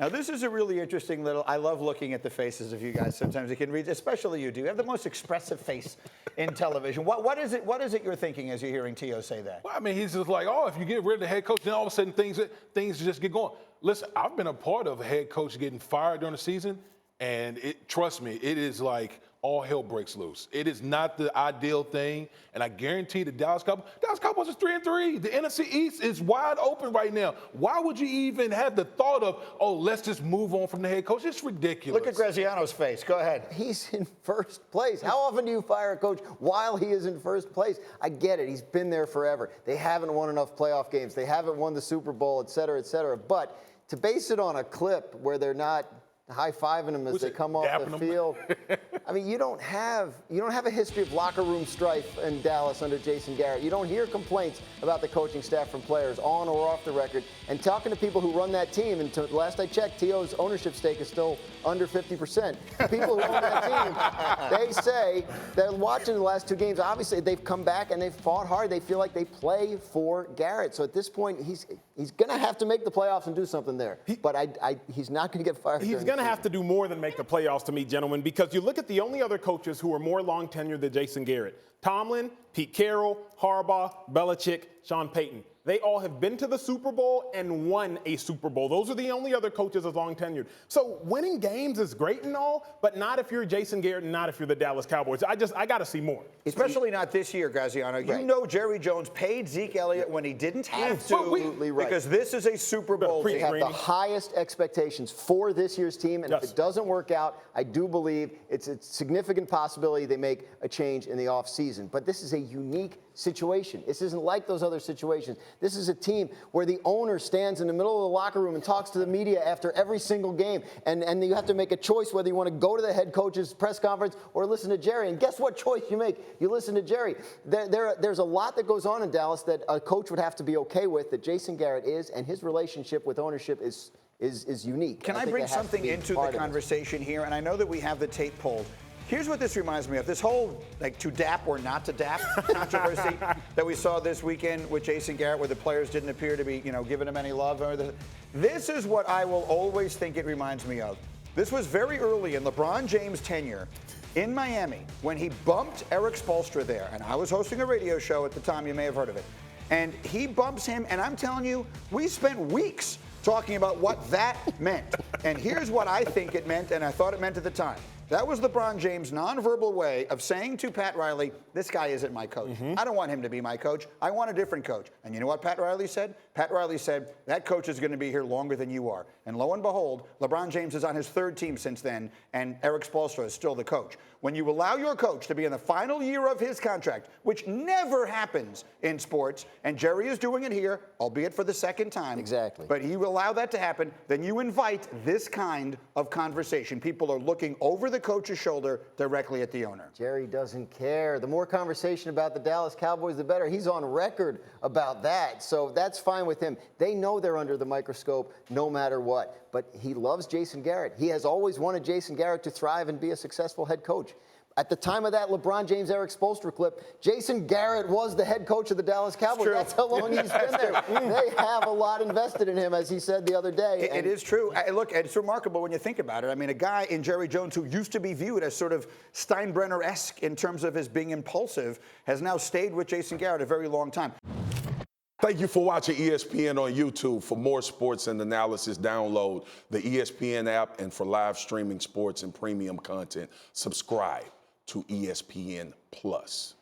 Now, this is a really interesting little, I love looking at the faces of you guys. Sometimes you can read, especially you do. You have the most expressive face in television. What is it you're thinking as you're hearing T.O. say that? Well, I mean, he's just like, oh, if you get rid of the head coach, then all of a sudden things just get going. Listen, I've been a part of a head coach getting fired during the season, and trust me, it is like all hell breaks loose. It is not the ideal thing, and I guarantee the Dallas Cowboys is 3-3. The NFC East is wide open right now. Why would you even have the thought of, oh, let's just move on from the head coach? It's ridiculous. Look at Graziano's face. Go ahead. He's in first place. How often do you fire a coach while he is in first place? I get it. He's been there forever. They haven't won enough playoff games. They haven't won the Super Bowl, et cetera, et cetera. But to base it on a clip where they're not high-fiving them as they come off the field. I mean, you don't have a history of locker room strife in Dallas under Jason Garrett. You don't hear complaints about the coaching staff from players on or off the record. And talking to people who run that team, and last I checked, T.O.'s ownership stake is still under 50%. People who own that team, they say they're watching the last two games. Obviously, they've come back and they've fought hard. They feel like they play for Garrett. So at this point, he's going to have to make the playoffs and do something there. But he's not going to get fired. He's going to have to do more than make the playoffs to me, gentlemen, because you look at the only other coaches who are more long tenured than Jason Garrett: Tomlin, Pete Carroll, Harbaugh, Belichick, Sean Payton. They all have been to the Super Bowl and won a Super Bowl. Those are the only other coaches as long tenured. So winning games is great and all, but not if you're Jason Garrett and not if you're the Dallas Cowboys. I got to see more. Especially not this year, Graziano. Right. You know Jerry Jones paid Zeke Elliott when he didn't have to. Absolutely right. Because this is a Super Bowl. They have the highest expectations for this year's team, and if it doesn't work out, I do believe it's a significant possibility they make a change in the offseason. But this is a unique situation. This isn't like those other situations. This is a team where the owner stands in the middle of the locker room and talks to the media after every single game, and you have to make a choice whether you want to go to the head coach's press conference or listen to Jerry. And guess what choice you make? You listen to Jerry. There's a lot that goes on in Dallas that a coach would have to be okay with, that Jason Garrett is, and his relationship with ownership is unique. Can I bring something into the conversation here? And I know that we have the tape pulled. Here's what this reminds me of. This whole, to dap or not to dap controversy that we saw this weekend with Jason Garrett, where the players didn't appear to be, giving him any love. This is what I will always think it reminds me of. This was very early in LeBron James' tenure in Miami when he bumped Eric Spoelstra there. And I was hosting a radio show at the time. You may have heard of it. And he bumps him, and I'm telling you, we spent weeks talking about what that meant. And here's what I think it meant, and I thought it meant at the time. That was LeBron James' nonverbal way of saying to Pat Riley, this guy isn't my coach. I don't want him to be my coach. I want a different coach. And you know what Pat Riley said? Pat Riley said, that coach is going to be here longer than you are. And lo and behold, LeBron James is on his third team since then, and Eric Spoelstra is still the coach. When you allow your coach to be in the final year of his contract, which never happens in sports, and Jerry is doing it here, albeit for the second time. Exactly. But you allow that to happen, then you invite this kind of conversation. People are looking over the coach's shoulder directly at the owner. Jerry doesn't care. The more conversation about the Dallas Cowboys, the better. He's on record about that, so that's fine with him. They know they're under the microscope no matter what, but he loves Jason Garrett. He has always wanted Jason Garrett to thrive and be a successful head coach. At the time of that LeBron James, Eric Spoelstra clip, Jason Garrett was the head coach of the Dallas Cowboys. That's how long he's been there. They have a lot invested in him, as he said the other day. It is true. Look, it's remarkable when you think about it. I mean, a guy in Jerry Jones who used to be viewed as sort of Steinbrenner-esque in terms of his being impulsive has now stayed with Jason Garrett a very long time. Thank you for watching ESPN on YouTube. For more sports and analysis, download the ESPN app, and for live streaming sports and premium content, subscribe to ESPN Plus.